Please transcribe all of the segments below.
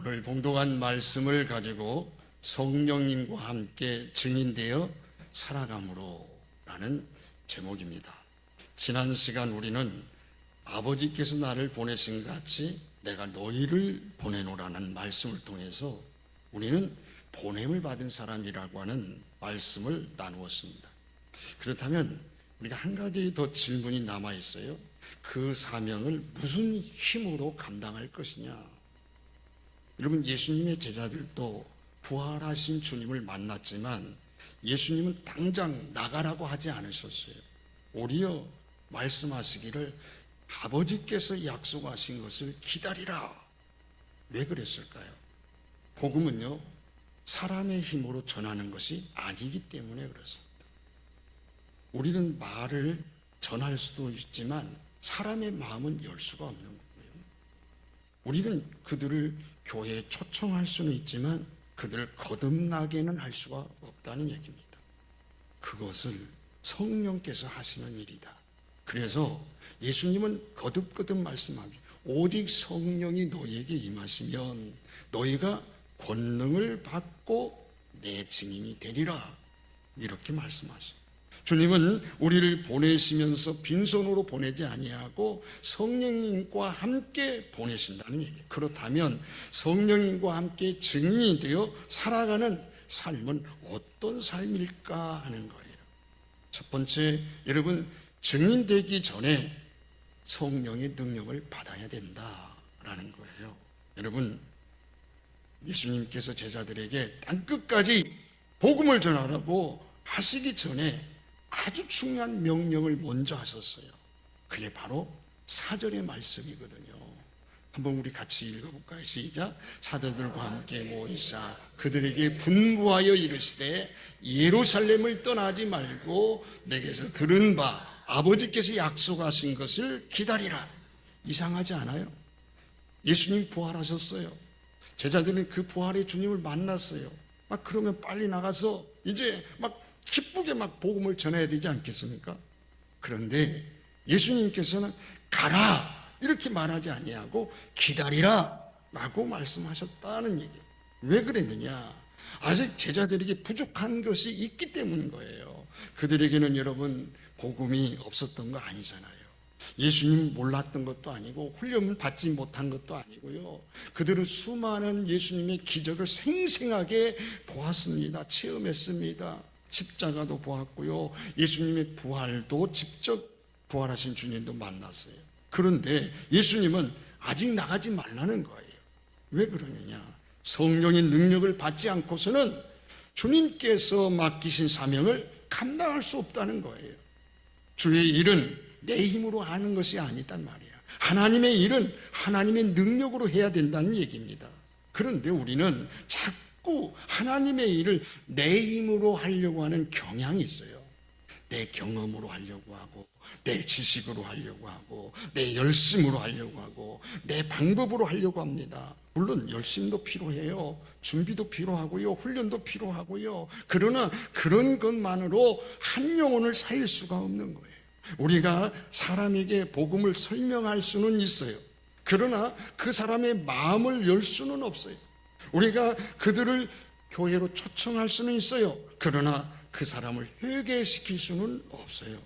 오늘 봉독한 말씀을 가지고 성령님과 함께 증인되어 살아감으로 라는 제목입니다. 지난 시간 우리는 아버지께서 나를 보내신 같이 내가 너희를 보내노라는 말씀을 통해서 우리는 보냄을 받은 사람이라고 하는 말씀을 나누었습니다. 그렇다면 우리가 한 가지 더 질문이 남아 있어요. 그 사명을 무슨 힘으로 감당할 것이냐? 여러분, 예수님의 제자들도 부활하신 주님을 만났지만 예수님은 당장 나가라고 하지 않으셨어요. 오히려 말씀하시기를 아버지께서 약속하신 것을 기다리라. 왜 그랬을까요? 복음은요, 사람의 힘으로 전하는 것이 아니기 때문에 그렇습니다. 우리는 말을 전할 수도 있지만 사람의 마음은 열 수가 없는 거예요. 우리는 그들을 교회에 초청할 수는 있지만 그들을 거듭나게는 할 수가 없다는 얘기입니다. 그것을 성령께서 하시는 일이다. 그래서 예수님은 거듭거듭 말씀합니다. 오직 성령이 너희에게 임하시면 너희가 권능을 받고 내 증인이 되리라. 이렇게 말씀하십니다. 주님은 우리를 보내시면서 빈손으로 보내지 아니하고 성령님과 함께 보내신다는 얘기예요. 그렇다면 성령님과 함께 증인이 되어 살아가는 삶은 어떤 삶일까 하는 거예요. 첫 번째, 여러분, 증인되기 전에 성령의 능력을 받아야 된다라는 거예요. 여러분, 예수님께서 제자들에게 땅끝까지 복음을 전하라고 하시기 전에 아주 중요한 명령을 먼저 하셨어요. 그게 바로 4절의 말씀이거든요. 한번 우리 같이 읽어볼까요? 시작. 사도들과 함께 모이사 그들에게 분부하여 이르시되 예루살렘을 떠나지 말고 내게서 들은 바 아버지께서 약속하신 것을 기다리라. 이상하지 않아요? 예수님이 부활하셨어요. 제자들은 그 부활의 주님을 만났어요. 막 그러면 빨리 나가서 이제 막 기쁘게 막 복음을 전해야 되지 않겠습니까? 그런데 예수님께서는 가라 이렇게 말하지 아니하고 기다리라 라고 말씀하셨다는 얘기예요. 왜 그랬느냐? 아직 제자들에게 부족한 것이 있기 때문인 거예요. 그들에게는 여러분 복음이 없었던 거 아니잖아요. 예수님 몰랐던 것도 아니고 훈련을 받지 못한 것도 아니고요. 그들은 수많은 예수님의 기적을 생생하게 보았습니다. 체험했습니다. 십자가도 보았고요. 예수님의 부활도 직접 부활하신 주님도 만났어요. 그런데 예수님은 아직 나가지 말라는 거예요. 왜 그러느냐? 성령의 능력을 받지 않고서는 주님께서 맡기신 사명을 감당할 수 없다는 거예요. 주의 일은 내 힘으로 하는 것이 아니단 말이에요. 하나님의 일은 하나님의 능력으로 해야 된다는 얘기입니다. 그런데 우리는 자꾸 하나님의 일을 내 힘으로 하려고 하는 경향이 있어요. 내 경험으로 하려고 하고, 내 지식으로 하려고 하고, 내 열심으로 하려고 하고, 내 방법으로 하려고 합니다. 물론 열심도 필요해요. 준비도 필요하고요. 훈련도 필요하고요. 그러나 그런 것만으로 한 영혼을 살릴 수가 없는 거예요. 우리가 사람에게 복음을 설명할 수는 있어요. 그러나 그 사람의 마음을 열 수는 없어요. 우리가 그들을 교회로 초청할 수는 있어요. 그러나 그 사람을 회개시킬 수는 없어요.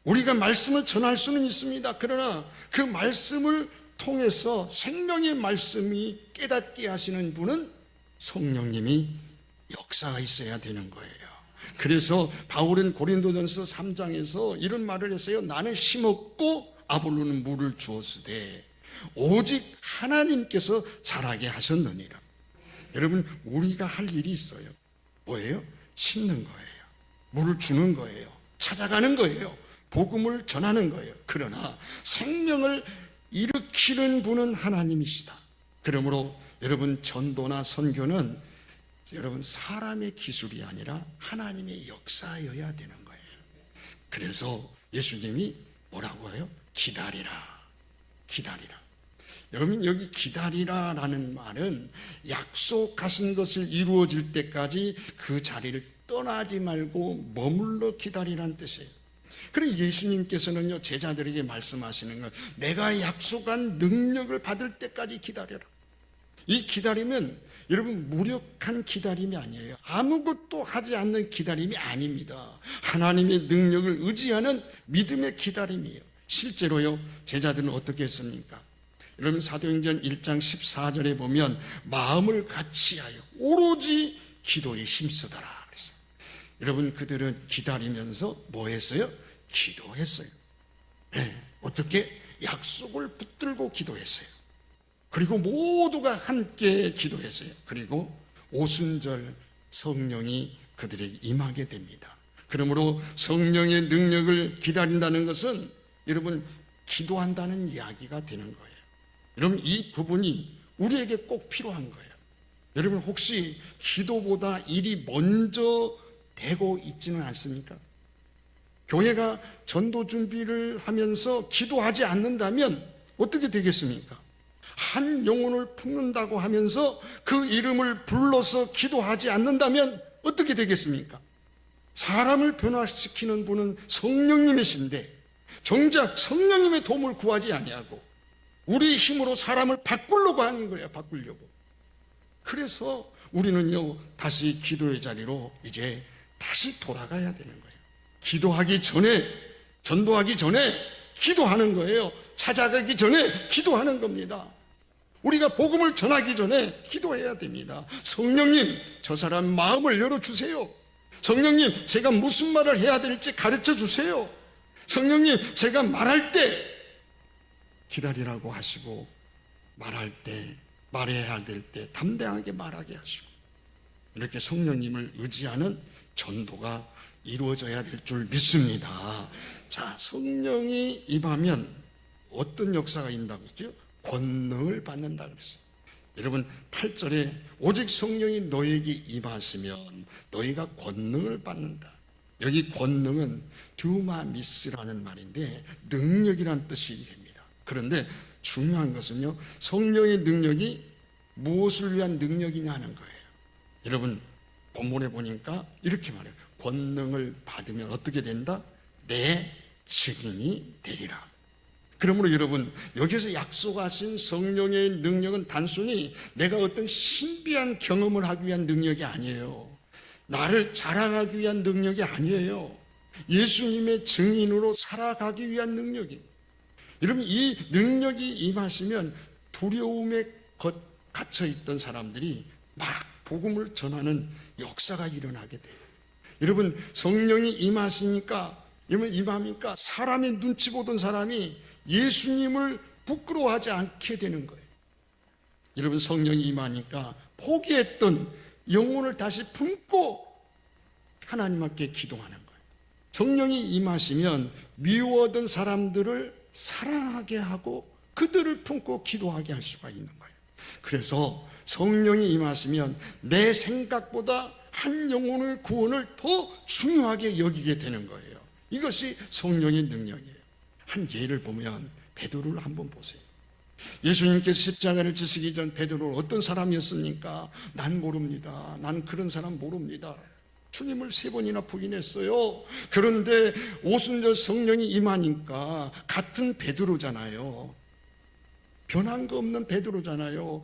우리가 말씀을 전할 수는 있습니다. 그러나 그 말씀을 통해서 생명의 말씀이 깨닫게 하시는 분은 성령님이 역사가 있어야 되는 거예요. 그래서 바울은 고린도전서 3장에서 이런 말을 했어요. 나는 심었고 아볼로는 물을 주었으되 오직 하나님께서 자라게 하셨느니라. 여러분, 우리가 할 일이 있어요. 뭐예요? 심는 거예요. 물을 주는 거예요. 찾아가는 거예요. 복음을 전하는 거예요. 그러나 생명을 일으키는 분은 하나님이시다. 그러므로 여러분, 전도나 선교는 여러분 사람의 기술이 아니라 하나님의 역사여야 되는 거예요. 그래서 예수님이 뭐라고 해요? 기다리라. 기다리라. 여러분, 여기 기다리라라는 말은 약속하신 것을 이루어질 때까지 그 자리를 떠나지 말고 머물러 기다리라는 뜻이에요. 그리고 예수님께서는요, 제자들에게 말씀하시는 건 내가 약속한 능력을 받을 때까지 기다려라. 이 기다림은 여러분 무력한 기다림이 아니에요. 아무것도 하지 않는 기다림이 아닙니다. 하나님의 능력을 의지하는 믿음의 기다림이에요. 실제로요, 제자들은 어떻게 했습니까? 여러분 사도행전 1장 14절에 보면 마음을 같이하여 오로지 기도에 힘쓰더라 그랬어요. 여러분 그들은 기다리면서 뭐 했어요? 기도했어요. 네, 어떻게? 약속을 붙들고 기도했어요. 그리고 모두가 함께 기도했어요. 그리고 오순절 성령이 그들에게 임하게 됩니다. 그러므로 성령의 능력을 기다린다는 것은 여러분 기도한다는 이야기가 되는 거예요. 여러분 이 부분이 우리에게 꼭 필요한 거예요. 여러분 혹시 기도보다 일이 먼저 되고 있지는 않습니까? 교회가 전도 준비를 하면서 기도하지 않는다면 어떻게 되겠습니까? 한 영혼을 품는다고 하면서 그 이름을 불러서 기도하지 않는다면 어떻게 되겠습니까? 사람을 변화시키는 분은 성령님이신데 정작 성령님의 도움을 구하지 아니하고 우리 힘으로 사람을 바꾸려고 하는 거예요. 바꾸려고. 그래서 우리는요 다시 기도의 자리로 이제 다시 돌아가야 되는 거예요. 기도하기 전에, 전도하기 전에 기도하는 거예요. 찾아가기 전에 기도하는 겁니다. 우리가 복음을 전하기 전에 기도해야 됩니다. 성령님, 저 사람 마음을 열어주세요. 성령님, 제가 무슨 말을 해야 될지 가르쳐 주세요. 성령님, 제가 말할 때 기다리라고 하시고, 말할 때, 말해야 될 때 담대하게 말하게 하시고, 이렇게 성령님을 의지하는 전도가 이루어져야 될 줄 믿습니다. 자, 성령이 임하면 어떤 역사가 있다고 했죠? 권능을 받는다 그랬어요. 여러분 8절에 오직 성령이 너에게 임하시면 너희가 권능을 받는다. 여기 권능은 듀나미스라는 말인데 능력이란 뜻이 됩니다. 그런데 중요한 것은요, 성령의 능력이 무엇을 위한 능력이냐 하는 거예요. 여러분 본문에 보니까 이렇게 말해요. 권능을 받으면 어떻게 된다? 내 증인이 되리라. 그러므로 여러분 여기서 약속하신 성령의 능력은 단순히 내가 어떤 신비한 경험을 하기 위한 능력이 아니에요. 나를 자랑하기 위한 능력이 아니에요. 예수님의 증인으로 살아가기 위한 능력이에요. 여러분 이 능력이 임하시면 두려움에 갇혀있던 사람들이 막 복음을 전하는 역사가 일어나게 돼요. 여러분 성령이 임하시니까 임하니까 사람의 눈치 보던 사람이 예수님을 부끄러워하지 않게 되는 거예요. 여러분 성령이 임하니까 포기했던 영혼을 다시 품고 하나님 앞에 기도하는 거예요. 성령이 임하시면 미워하던 사람들을 사랑하게 하고 그들을 품고 기도하게 할 수가 있는 거예요. 그래서 성령이 임하시면 내 생각보다 한 영혼의 구원을 더 중요하게 여기게 되는 거예요. 이것이 성령의 능력이에요. 한 예를 보면 베드로를 한번 보세요. 예수님께서 십자가를 지시기 전 베드로는 어떤 사람이었습니까? 난 모릅니다. 난 그런 사람 모릅니다. 주님을 3번이나 부인했어요. 그런데 오순절 성령이 임하니까 같은 베드로잖아요. 변한 거 없는 베드로잖아요.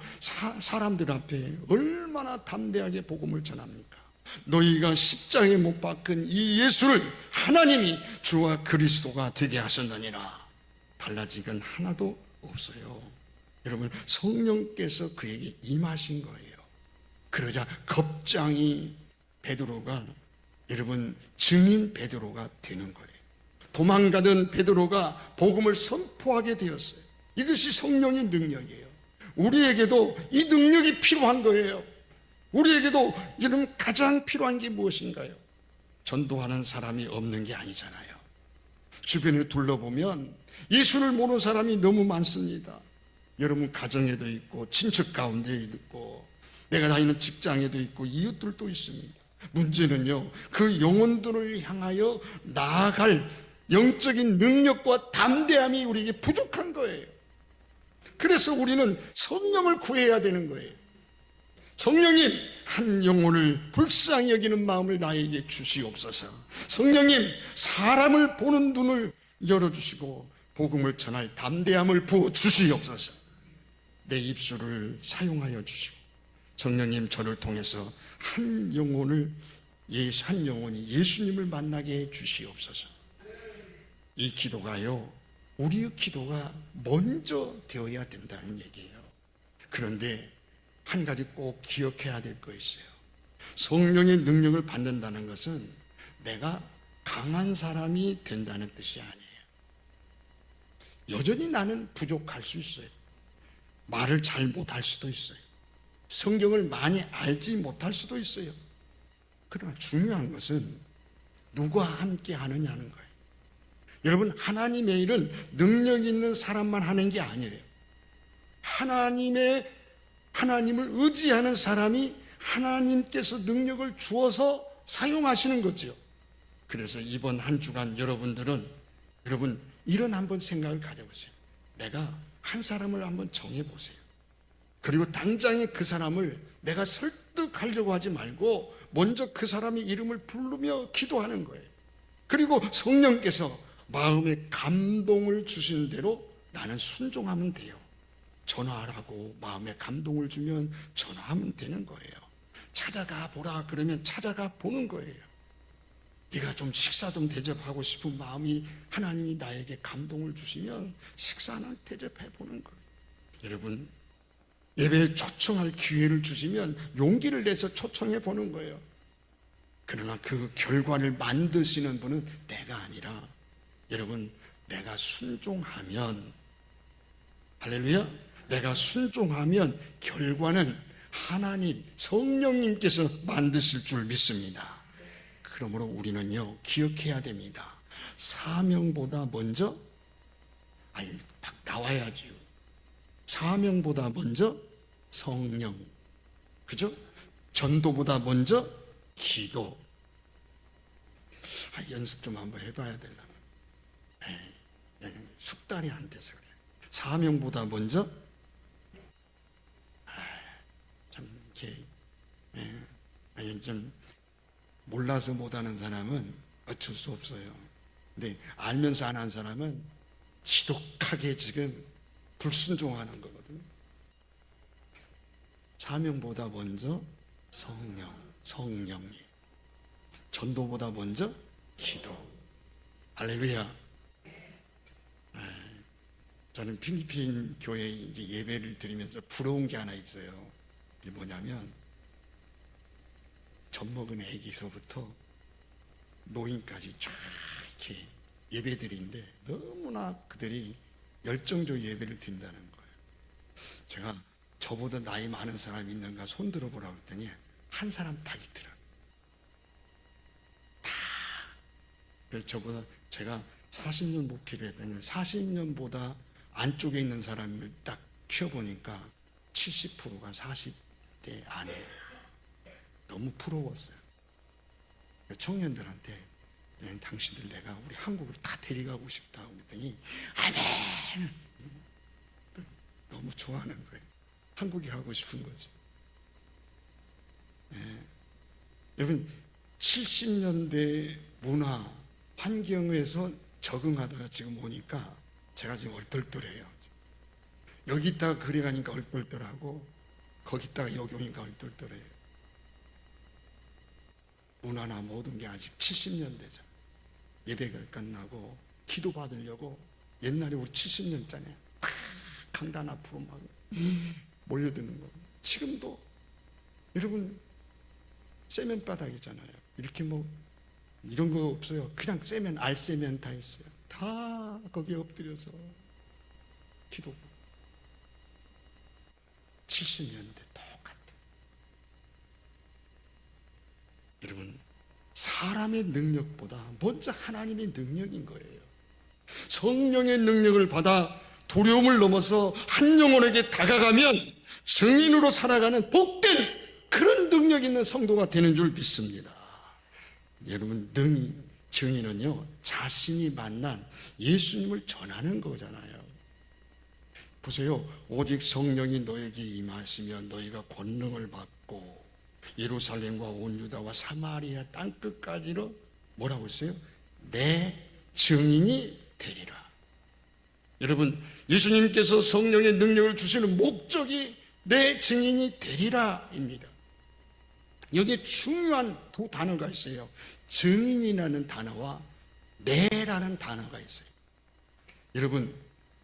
사람들 앞에 얼마나 담대하게 복음을 전합니까? 너희가 십자가에 못 박은 이 예수를 하나님이 주와 그리스도가 되게 하셨느니라. 달라진 건 하나도 없어요. 여러분 성령께서 그에게 임하신 거예요. 그러자 겁장이 베드로가 여러분 증인 베드로가 되는 거예요. 도망가던 베드로가 복음을 선포하게 되었어요. 이것이 성령의 능력이에요. 우리에게도 이 능력이 필요한 거예요. 우리에게도 이런 가장 필요한 게 무엇인가요? 전도하는 사람이 없는 게 아니잖아요. 주변에 둘러보면 예수를 모르는 사람이 너무 많습니다. 여러분 가정에도 있고 친척 가운데 있고 내가 다니는 직장에도 있고 이웃들도 있습니다. 문제는요, 그 영혼들을 향하여 나아갈 영적인 능력과 담대함이 우리에게 부족한 거예요. 그래서 우리는 성령을 구해야 되는 거예요. 성령님, 한 영혼을 불쌍히 여기는 마음을 나에게 주시옵소서. 성령님, 사람을 보는 눈을 열어주시고 복음을 전할 담대함을 부어 주시옵소서. 내 입술을 사용하여 주시고 성령님 저를 통해서 한 영혼이 예수님을 만나게 해 주시옵소서. 이 기도가요, 우리의 기도가 먼저 되어야 된다는 얘기예요. 그런데 한 가지 꼭 기억해야 될 거 있어요. 성령의 능력을 받는다는 것은 내가 강한 사람이 된다는 뜻이 아니에요. 여전히 나는 부족할 수 있어요. 말을 잘 못할 수도 있어요. 성경을 많이 알지 못할 수도 있어요. 그러나 중요한 것은 누가 함께 하느냐는 거예요. 여러분, 하나님의 일은 능력 있는 사람만 하는 게 아니에요. 하나님을 의지하는 사람이 하나님께서 능력을 주어서 사용하시는 거죠. 그래서 이번 한 주간 여러분 이런 한번 생각을 가져보세요. 내가 한 사람을 한번 정해보세요. 그리고 당장에 그 사람을 내가 설득하려고 하지 말고 먼저 그 사람의 이름을 부르며 기도하는 거예요. 그리고 성령께서 마음에 감동을 주시는 대로 나는 순종하면 돼요. 전화하라고 마음에 감동을 주면 전화하면 되는 거예요. 찾아가 보라 그러면 찾아가 보는 거예요. 네가 좀 식사 좀 대접하고 싶은 마음이 하나님이 나에게 감동을 주시면 식사는 대접해 보는 거예요. 여러분, 예배에 초청할 기회를 주시면 용기를 내서 초청해 보는 거예요. 그러나 그 결과를 만드시는 분은 내가 아니라 여러분, 내가 순종하면, 할렐루야, 내가 순종하면 결과는 하나님 성령님께서 만드실 줄 믿습니다. 그러므로 우리는요, 기억해야 됩니다. 사명보다 먼저, 나와야지요. 사명보다 먼저 성령, 그죠? 전도보다 먼저 기도. 연습 좀 한번 해봐야 되려나? 숙달이 안 돼서 그래요. 사명보다 먼저, 참 이렇게, 좀 몰라서 못하는 사람은 어쩔 수 없어요. 근데 알면서 안 한 사람은 지독하게 지금 불순종하는 거거든요. 사명보다 먼저 성령이, 전도보다 먼저 기도. 할렐루야. 저는 필리핀 교회에 예배를 드리면서 부러운 게 하나 있어요. 그게 뭐냐면 젖먹은 애기서부터 노인까지 쫙 이렇게 예배드리는데 너무나 그들이 열정적 예배를 드린다는 거예요. 제가 저보다 나이 많은 사람이 있는가 손 들어보라고 했더니 한 사람 딱 있더라고요. 다. 그래서 저보다 제가 40년 목회를 했더니 40년보다 안쪽에 있는 사람을 딱 키워보니까 70%가 40대 안에. 너무 부러웠어요. 청년들한테 당신들 내가 우리 한국으로 다 데려가고 싶다 그랬더니 아멘. 너무 좋아하는 거예요. 한국에 가고 싶은 거죠. 여러분, 70년대 문화 환경에서 적응하다가 지금 오니까 제가 지금 얼떨떨해요. 여기 있다가 그래 가니까 얼떨떨하고 거기 있다가 여기 오니까 얼떨떨해요. 문화나 모든 게 아직 70년대잖아. 예배가 끝나고 기도 받으려고 옛날에 우리 70년전에 강단 앞으로 막 몰려드는 거. 지금도 여러분 세면바닥이잖아요. 이렇게 뭐 이런 거 없어요. 그냥 세면, 알세면 다 있어요. 다 거기에 엎드려서 기도하고. 70년대 똑같아. 여러분, 사람의 능력보다 먼저 하나님의 능력인 거예요. 성령의 능력을 받아 두려움을 넘어서 한 영혼에게 다가가면 증인으로 살아가는 복된 그런 능력 있는 성도가 되는 줄 믿습니다. 여러분, 증인은요, 자신이 만난 예수님을 전하는 거잖아요. 보세요. 오직 성령이 너에게 임하시면 너희가 권능을 받고 예루살렘과 온 유다와 사마리아 땅끝까지로 뭐라고 했어요? 내 증인이 되리라. 여러분, 예수님께서 성령의 능력을 주시는 목적이 내 증인이 되리라입니다. 여기에 중요한 두 단어가 있어요. 증인이라는 단어와 내라는 단어가 있어요. 여러분,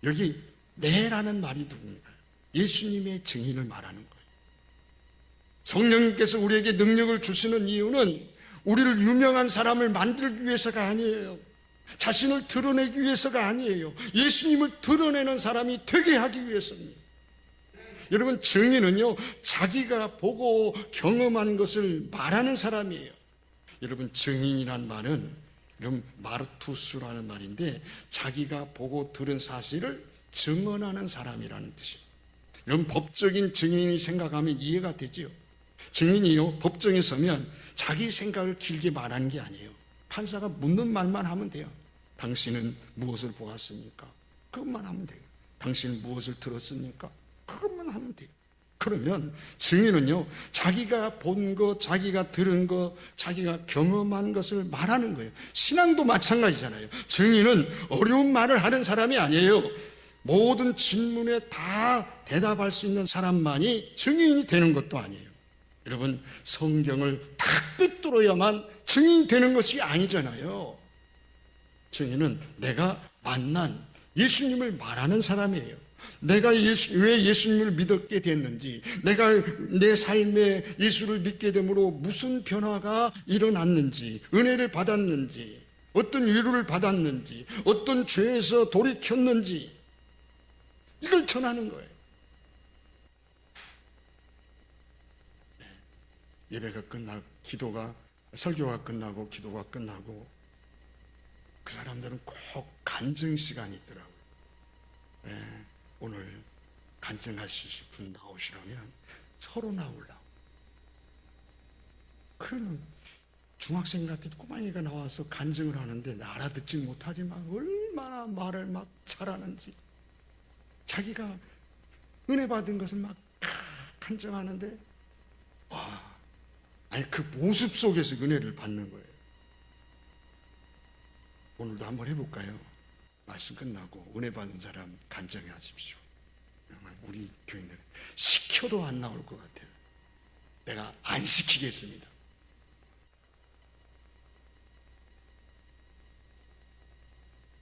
여기 내라는 말이 누군가요? 예수님의 증인을 말하는 거예요. 성령님께서 우리에게 능력을 주시는 이유는 우리를 유명한 사람을 만들기 위해서가 아니에요. 자신을 드러내기 위해서가 아니에요. 예수님을 드러내는 사람이 되게 하기 위해서입니다. 여러분, 증인은요, 자기가 보고 경험한 것을 말하는 사람이에요. 여러분, 증인이란 말은 여러분 마르투스라는 말인데 자기가 보고 들은 사실을 증언하는 사람이라는 뜻이에요. 여러분, 법적인 증인이 생각하면 이해가 되지요. 증인이요, 법정에 서면 자기 생각을 길게 말하는 게 아니에요. 판사가 묻는 말만 하면 돼요. 당신은 무엇을 보았습니까? 그것만 하면 돼요. 당신은 무엇을 들었습니까? 그것만 하면 돼요. 그러면 증인은요, 자기가 본 것, 자기가 들은 것, 자기가 경험한 것을 말하는 거예요. 신앙도 마찬가지잖아요. 증인은 어려운 말을 하는 사람이 아니에요. 모든 질문에 다 대답할 수 있는 사람만이 증인이 되는 것도 아니에요. 여러분, 성경을 다 꿰뚫어야만 증인이 되는 것이 아니잖아요. 증인은 내가 만난 예수님을 말하는 사람이에요. 내가 왜 예수님을 믿게 됐는지, 내가 내 삶에 예수를 믿게 됨으로 무슨 변화가 일어났는지, 은혜를 받았는지, 어떤 위로를 받았는지, 어떤 죄에서 돌이켰는지, 이걸 전하는 거예요. 예배가 끝나고 설교가 끝나고 기도가 끝나고 그 사람들은 꼭 간증 시간이 있더라고요. 오늘 간증하실 분 나오시라면 서로 나오려고. 그러면 중학생 같은 꼬마이가 나와서 간증을 하는데 알아듣지 못하지만 얼마나 말을 막 잘하는지, 자기가 은혜 받은 것을 막 간증하는데, 와, 아니 그 모습 속에서 은혜를 받는 거예요. 오늘도 한번 해볼까요? 말씀 끝나고 은혜 받은 사람 간증해 하십시오. 우리 교인들 시켜도 안 나올 것 같아요. 내가 안 시키겠습니다.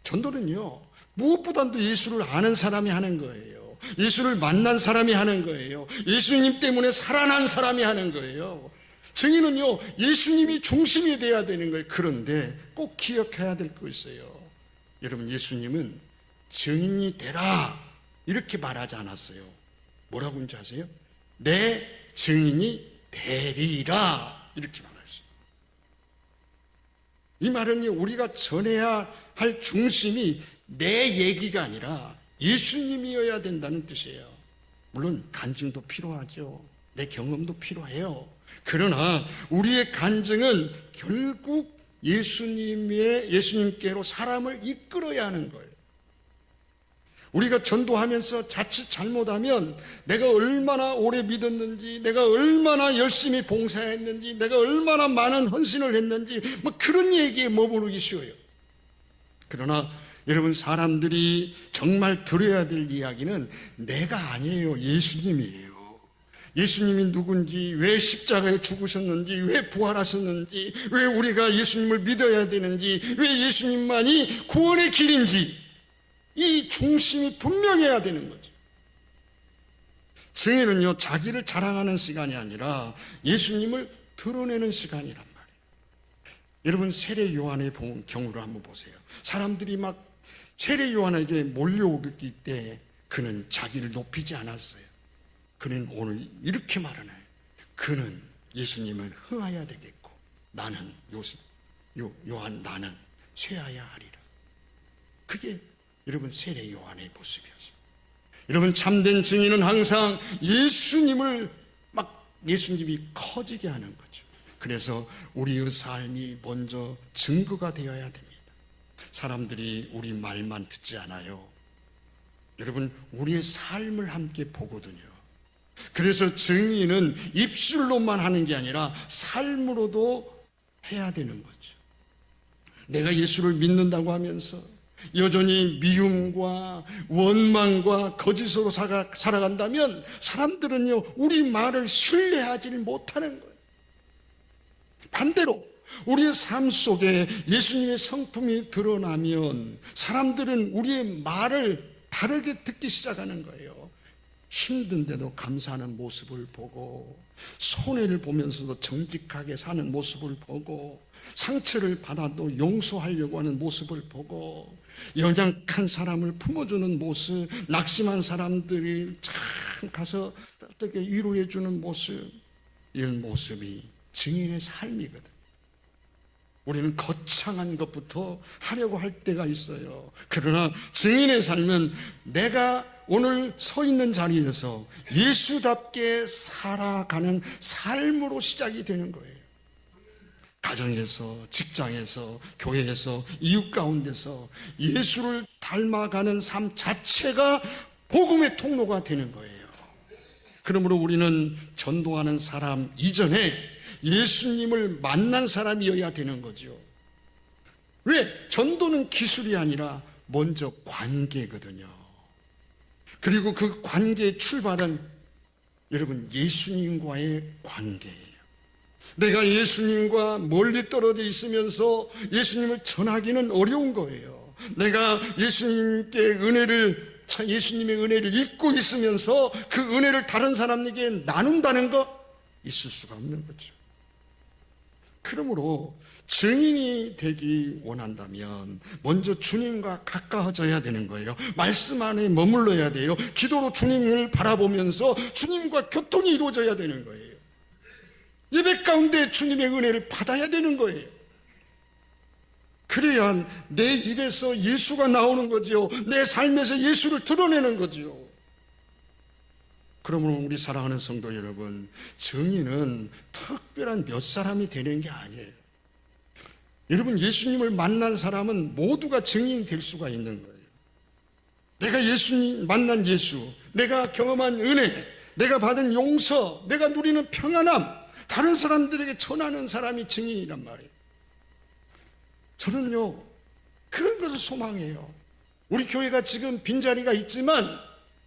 전도는요, 무엇보다도 예수를 아는 사람이 하는 거예요. 예수를 만난 사람이 하는 거예요. 예수님 때문에 살아난 사람이 하는 거예요. 증인은요, 예수님이 중심이 돼야 되는 거예요. 그런데 꼭 기억해야 될 거 있어요. 여러분, 예수님은 증인이 되라 이렇게 말하지 않았어요. 뭐라고 하는지 아세요? 내 증인이 되리라 이렇게 말했어요. 이 말은 우리가 전해야 할 중심이 내 얘기가 아니라 예수님이어야 된다는 뜻이에요. 물론 간증도 필요하죠. 내 경험도 필요해요. 그러나 우리의 간증은 결국 예수님께로 사람을 이끌어야 하는 거예요. 우리가 전도하면서 자칫 잘못하면 내가 얼마나 오래 믿었는지, 내가 얼마나 열심히 봉사했는지, 내가 얼마나 많은 헌신을 했는지, 뭐 그런 얘기에 머무르기 쉬워요. 그러나 여러분, 사람들이 정말 들어야 될 이야기는 내가 아니에요. 예수님이에요. 예수님이 누군지, 왜 십자가에 죽으셨는지, 왜 부활하셨는지, 왜 우리가 예수님을 믿어야 되는지, 왜 예수님만이 구원의 길인지, 이 중심이 분명해야 되는 거죠. 증인은요, 자기를 자랑하는 시간이 아니라 예수님을 드러내는 시간이란 말이에요. 여러분, 세례 요한의 경우를 한번 보세요. 사람들이 막 세례 요한에게 몰려오기 때 그는 자기를 높이지 않았어요. 그는 오늘 이렇게 말하나요? 그는 예수님은 흥하여야 되겠고 나는 요한 나는 쇠하여야 하리라. 그게 여러분 세례 요한의 모습이었어요. 여러분, 참된 증인은 항상 예수님이 커지게 하는 거죠. 그래서 우리의 삶이 먼저 증거가 되어야 됩니다. 사람들이 우리 말만 듣지 않아요. 여러분, 우리의 삶을 함께 보거든요. 그래서 증인은 입술로만 하는 게 아니라 삶으로도 해야 되는 거죠. 내가 예수를 믿는다고 하면서 여전히 미움과 원망과 거짓으로 살아간다면 사람들은요, 우리 말을 신뢰하지 못하는 거예요. 반대로 우리의 삶 속에 예수님의 성품이 드러나면 사람들은 우리의 말을 다르게 듣기 시작하는 거예요. 힘든데도 감사하는 모습을 보고, 손해를 보면서도 정직하게 사는 모습을 보고, 상처를 받아도 용서하려고 하는 모습을 보고, 연약한 사람을 품어주는 모습, 낙심한 사람들이 참 가서 어떻게 위로해 주는 모습, 이런 모습이 증인의 삶이거든. 우리는 거창한 것부터 하려고 할 때가 있어요. 그러나 증인의 삶은 내가 오늘 서 있는 자리에서 예수답게 살아가는 삶으로 시작이 되는 거예요. 가정에서, 직장에서, 교회에서, 이웃 가운데서 예수를 닮아가는 삶 자체가 복음의 통로가 되는 거예요. 그러므로 우리는 전도하는 사람 이전에 예수님을 만난 사람이어야 되는 거죠. 왜? 전도는 기술이 아니라 먼저 관계거든요. 그리고 그 관계의 출발은 여러분 예수님과의 관계예요. 내가 예수님과 멀리 떨어져 있으면서 예수님을 전하기는 어려운 거예요. 내가 예수님의 은혜를 잊고 있으면서 그 은혜를 다른 사람에게 나눈다는 거 있을 수가 없는 거죠. 그러므로 증인이 되기 원한다면 먼저 주님과 가까워져야 되는 거예요. 말씀 안에 머물러야 돼요. 기도로 주님을 바라보면서 주님과 교통이 이루어져야 되는 거예요. 예배 가운데 주님의 은혜를 받아야 되는 거예요. 그래야 내 입에서 예수가 나오는 거죠. 내 삶에서 예수를 드러내는 거죠. 그러므로 우리 사랑하는 성도 여러분, 증인은 특별한 몇 사람이 되는 게 아니에요. 여러분, 예수님을 만난 사람은 모두가 증인이 될 수가 있는 거예요. 내가 예수님 만난 예수, 내가 경험한 은혜, 내가 받은 용서, 내가 누리는 평안함, 다른 사람들에게 전하는 사람이 증인이란 말이에요. 저는요, 그런 것을 소망해요. 우리 교회가 지금 빈자리가 있지만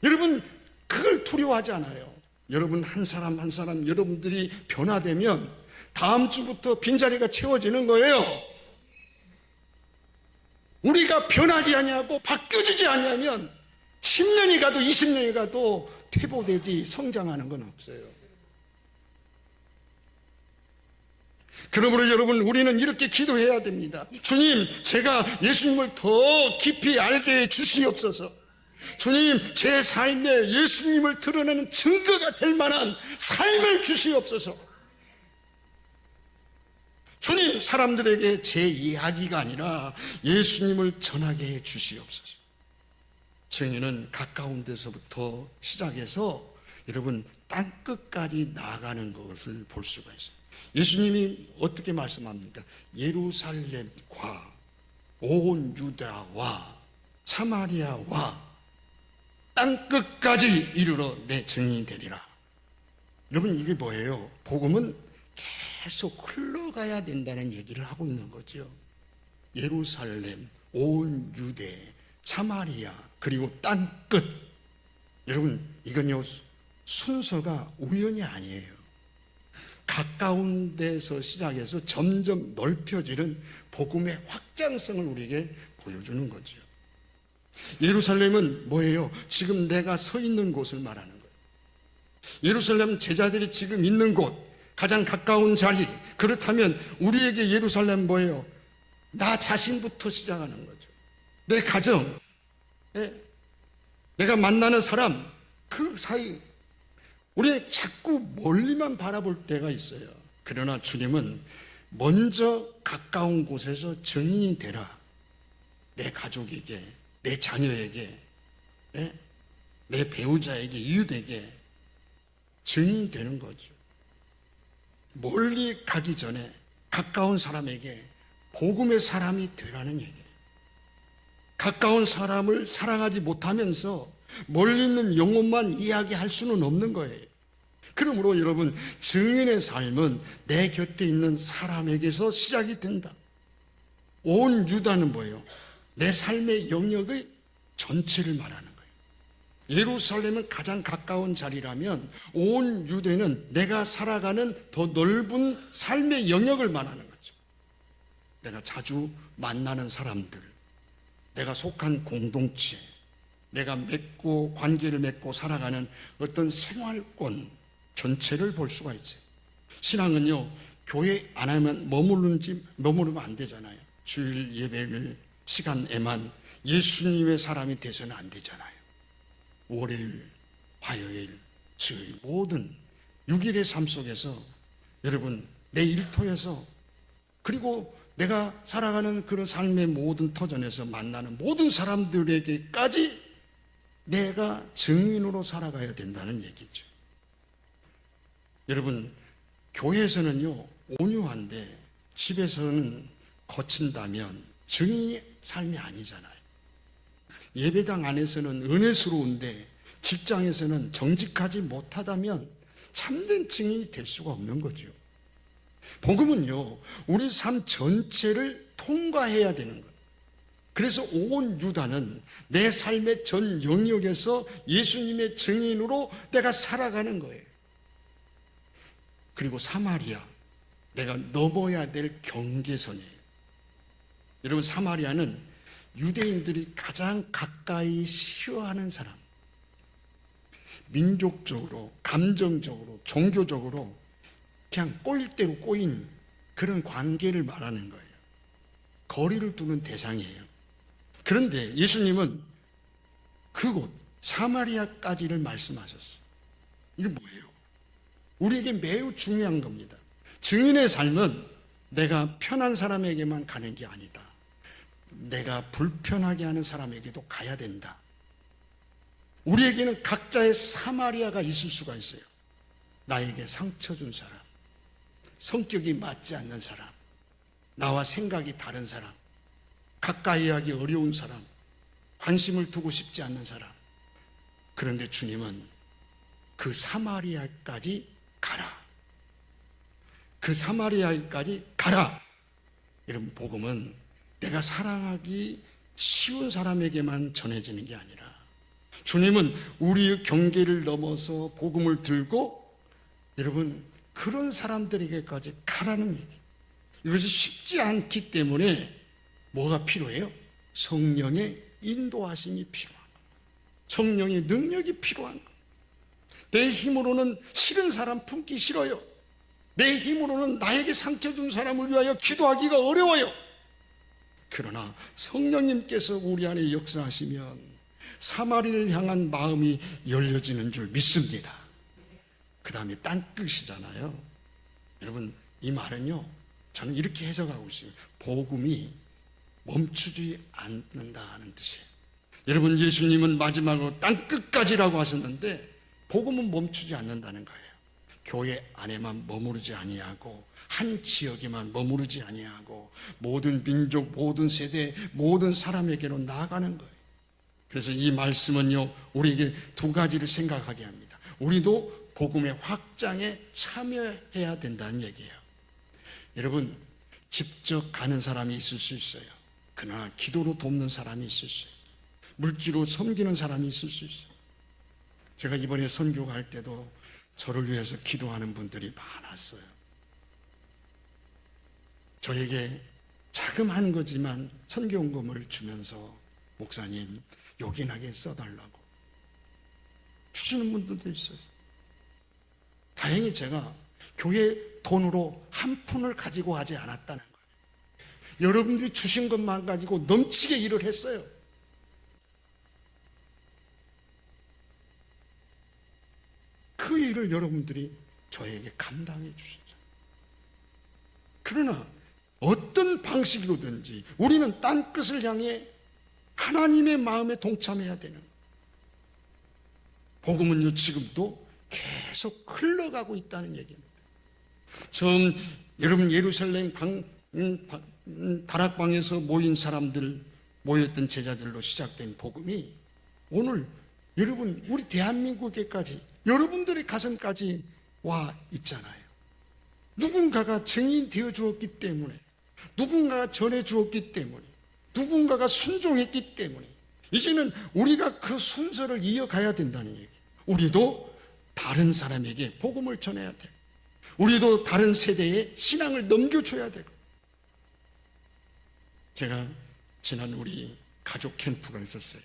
여러분 그걸 두려워하지 않아요. 여러분 한 사람 한 사람 여러분들이 변화되면 다음 주부터 빈자리가 채워지는 거예요. 우리가 변하지 아니하고 바뀌어지지 아니하면 10년이 가도 20년이 가도 퇴보되지 성장하는 건 없어요. 그러므로 여러분, 우리는 이렇게 기도해야 됩니다. 주님, 제가 예수님을 더 깊이 알게 해 주시옵소서. 주님, 제 삶에 예수님을 드러내는 증거가 될 만한 삶을 주시옵소서. 주님, 사람들에게 제 이야기가 아니라 예수님을 전하게 해 주시옵소서. 증인은 가까운 데서부터 시작해서 여러분 땅끝까지 나아가는 것을 볼 수가 있어요. 예수님이 어떻게 말씀합니까? 예루살렘과 온 유다와 사마리아와 땅끝까지 이르러 내 증인이 되리라. 여러분, 이게 뭐예요? 복음은 계속 흘러가야 된다는 얘기를 하고 있는 거죠. 예루살렘, 온 유대, 사마리아, 그리고 땅끝. 여러분, 이건요 순서가 우연이 아니에요. 가까운 데서 시작해서 점점 넓혀지는 복음의 확장성을 우리에게 보여주는 거죠. 예루살렘은 뭐예요? 지금 내가 서 있는 곳을 말하는 거예요. 예루살렘은 제자들이 지금 있는 곳, 가장 가까운 자리. 그렇다면 우리에게 예루살렘은 뭐예요? 나 자신부터 시작하는 거죠. 내 가정, 내가 만나는 사람, 그 사이. 우리는 자꾸 멀리만 바라볼 때가 있어요. 그러나 주님은 먼저 가까운 곳에서 증인이 되라. 내 가족에게, 내 자녀에게, 내 배우자에게, 이웃에게 증인이 되는 거죠. 멀리 가기 전에 가까운 사람에게 복음의 사람이 되라는 얘기예요. 가까운 사람을 사랑하지 못하면서 멀리 있는 영혼만 이야기할 수는 없는 거예요. 그러므로 여러분, 증인의 삶은 내 곁에 있는 사람에게서 시작이 된다. 온 유다는 뭐예요? 내 삶의 영역의 전체를 말하는 거예요. 예루살렘은 가장 가까운 자리라면 온 유대는 내가 살아가는 더 넓은 삶의 영역을 말하는 거죠. 내가 자주 만나는 사람들, 내가 속한 공동체, 내가 관계를 맺고 살아가는 어떤 생활권 전체를 볼 수가 있어요. 신앙은요, 교회 안 하면 머무르면 안 되잖아요. 주일 예배를 시간에만 예수님의 사람이 돼서는 안 되잖아요. 월요일, 화요일, 수요일 모든 6일의 삶 속에서 여러분 내 일터에서 그리고 내가 살아가는 그런 삶의 모든 터전에서 만나는 모든 사람들에게까지 내가 증인으로 살아가야 된다는 얘기죠. 여러분 교회에서는요 온유한데 집에서는 거친다면 증인의 삶이 아니잖아요. 예배당 안에서는 은혜스러운데 직장에서는 정직하지 못하다면 참된 증인이 될 수가 없는 거죠. 복음은요 우리 삶 전체를 통과해야 되는 거예요. 그래서 온 유다는 내 삶의 전 영역에서 예수님의 증인으로 내가 살아가는 거예요. 그리고 사마리아, 내가 넘어야 될 경계선이에요. 여러분 사마리아는 유대인들이 가장 가까이 싫어하는 사람, 민족적으로, 감정적으로, 종교적으로 그냥 꼬일 대로 꼬인 그런 관계를 말하는 거예요. 거리를 두는 대상이에요. 그런데 예수님은 그곳 사마리아까지를 말씀하셨어요. 이게 뭐예요? 우리에게 매우 중요한 겁니다. 증인의 삶은 내가 편한 사람에게만 가는 게 아니다. 내가 불편하게 하는 사람에게도 가야 된다. 우리에게는 각자의 사마리아가 있을 수가 있어요. 나에게 상처 준 사람, 성격이 맞지 않는 사람, 나와 생각이 다른 사람, 가까이 하기 어려운 사람, 관심을 두고 싶지 않는 사람. 그런데 주님은 그 사마리아까지 가라. 그 사마리아까지 가라. 이런 복음은 내가 사랑하기 쉬운 사람에게만 전해지는 게 아니라 주님은 우리의 경계를 넘어서 복음을 들고 여러분 그런 사람들에게까지 가라는 얘기예요. 이것이 쉽지 않기 때문에 뭐가 필요해요? 성령의 인도하심이 필요한 거예요. 성령의 능력이 필요한 거예요. 내 힘으로는 싫은 사람 품기 싫어요. 내 힘으로는 나에게 상처 준 사람을 위하여 기도하기가 어려워요. 그러나 성령님께서 우리 안에 역사하시면 사마리를 향한 마음이 열려지는 줄 믿습니다. 그 다음에 땅끝이잖아요. 여러분 이 말은요 저는 이렇게 해석하고 있어요. 복음이 멈추지 않는다는 뜻이에요. 여러분 예수님은 마지막으로 땅끝까지라고 하셨는데 복음은 멈추지 않는다는 거예요. 교회 안에만 머무르지 아니하고 한 지역에만 머무르지 아니하고 모든 민족, 모든 세대, 모든 사람에게로 나아가는 거예요. 그래서 이 말씀은요 우리에게 두 가지를 생각하게 합니다. 우리도 복음의 확장에 참여해야 된다는 얘기예요. 여러분 직접 가는 사람이 있을 수 있어요. 그러나 기도로 돕는 사람이 있을 수 있어요. 물질로 섬기는 사람이 있을 수 있어요. 제가 이번에 선교 갈 때도 저를 위해서 기도하는 분들이 많았어요. 저에게 자그마한 거지만 선교원금을 주면서 목사님 요긴하게 써달라고 주시는 분들도 있어요. 다행히 제가 교회 돈으로 한 푼을 가지고 가지 않았다는 거예요. 여러분들이 주신 것만 가지고 넘치게 일을 했어요. 그 일을 여러분들이 저에게 감당해 주셨죠. 그러나 어떤 방식으로든지 우리는 땅끝을 향해 하나님의 마음에 동참해야 되는 거예요. 복음은요 지금도 계속 흘러가고 있다는 얘기입니다. 처음 여러분 예루살렘 다락방에서 모인 사람들, 모였던 제자들로 시작된 복음이 오늘 여러분 우리 대한민국에까지 여러분들의 가슴까지 와 있잖아요. 누군가가 증인 되어 주었기 때문에, 누군가가 전해 주었기 때문에 누군가가 순종했기 때문에 이제는 우리가 그 순서를 이어가야 된다는 얘기. 우리도 다른 사람에게 복음을 전해야 돼. 우리도 다른 세대에 신앙을 넘겨줘야 되고. 제가 지난 우리 가족 캠프가 있었어요.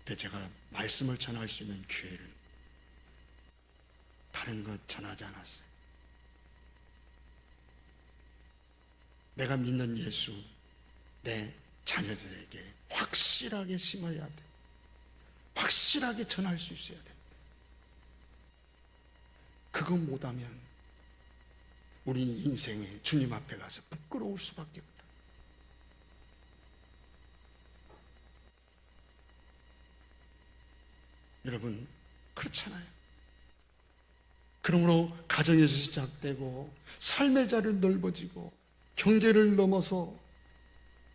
그때 제가 말씀을 전할 수 있는 기회를 다른 것 전하지 않았어요. 내가 믿는 예수 내 자녀들에게 확실하게 심어야 돼. 확실하게 전할 수 있어야 돼. 그거 못하면 우리는 인생에 주님 앞에 가서 부끄러울 수밖에 없다. 여러분, 그렇잖아요. 그러므로 가정에서 시작되고 삶의 자리를 넓어지고 경계를 넘어서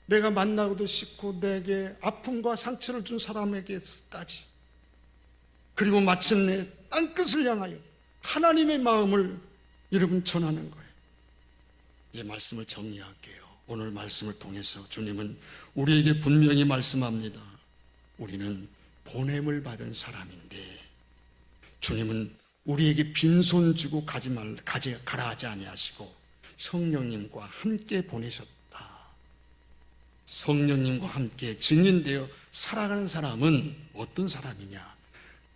내가 만나고도 싶고 내게 아픔과 상처를 준 사람에게까지, 그리고 마침내 땅끝을 향하여 하나님의 마음을 여러분 전하는 거예요. 이제 말씀을 정리할게요. 오늘 말씀을 통해서 주님은 우리에게 분명히 말씀합니다. 우리는 보냄을 받은 사람인데 주님은 우리에게 빈손 주고 가라 하지 아니하시고 성령님과 함께 보내셨다. 성령님과 함께 증인되어 살아가는 사람은 어떤 사람이냐?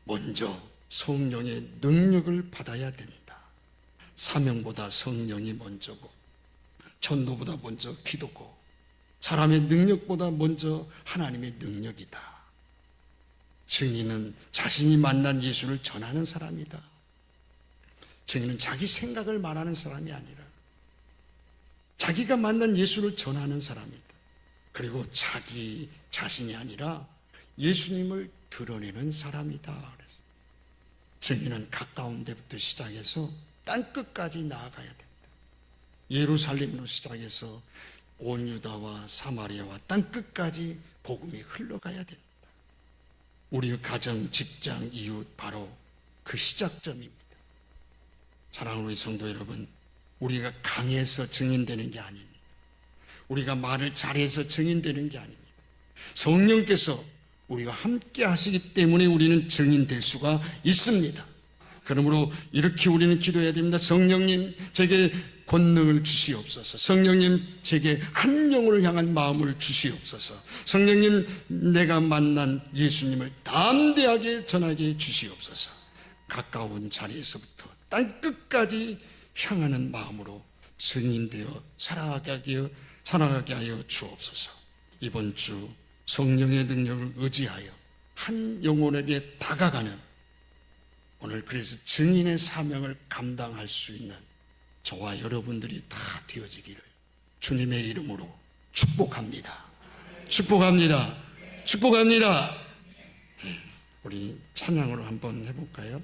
먼저 성령의 능력을 받아야 된다. 사명보다 성령이 먼저고, 전도보다 먼저 기도고, 사람의 능력보다 먼저 하나님의 능력이다. 증인은 자신이 만난 예수를 전하는 사람이다. 증인은 자기 생각을 말하는 사람이 아니라 자기가 만난 예수를 전하는 사람이다. 그리고 자기 자신이 아니라 예수님을 드러내는 사람이다. 그래서 증인은 가까운 데부터 시작해서 땅끝까지 나아가야 된다. 예루살렘으로 시작해서 온 유다와 사마리아와 땅끝까지 복음이 흘러가야 된다. 우리의 가정, 직장, 이웃, 바로 그 시작점입니다. 사랑하는 우리 성도 여러분, 우리가 강해서 증인되는 게 아닙니다. 우리가 말을 잘해서 증인되는 게 아닙니다. 성령께서 우리와 함께 하시기 때문에 우리는 증인될 수가 있습니다. 그러므로 이렇게 우리는 기도해야 됩니다. 성령님, 제게 권능을 주시옵소서. 성령님, 제게 한 영혼을 향한 마음을 주시옵소서. 성령님, 내가 만난 예수님을 담대하게 전하게 주시옵소서. 가까운 자리에서부터 땅끝까지 향하는 마음으로 증인되어 살아가게 하여 주옵소서. 이번 주 성령의 능력을 의지하여 한 영혼에게 다가가는, 오늘 그래서 증인의 사명을 감당할 수 있는 저와 여러분들이 다 되어지기를 주님의 이름으로 축복합니다. 축복합니다. 축복합니다. 우리 찬양으로 한번 해볼까요?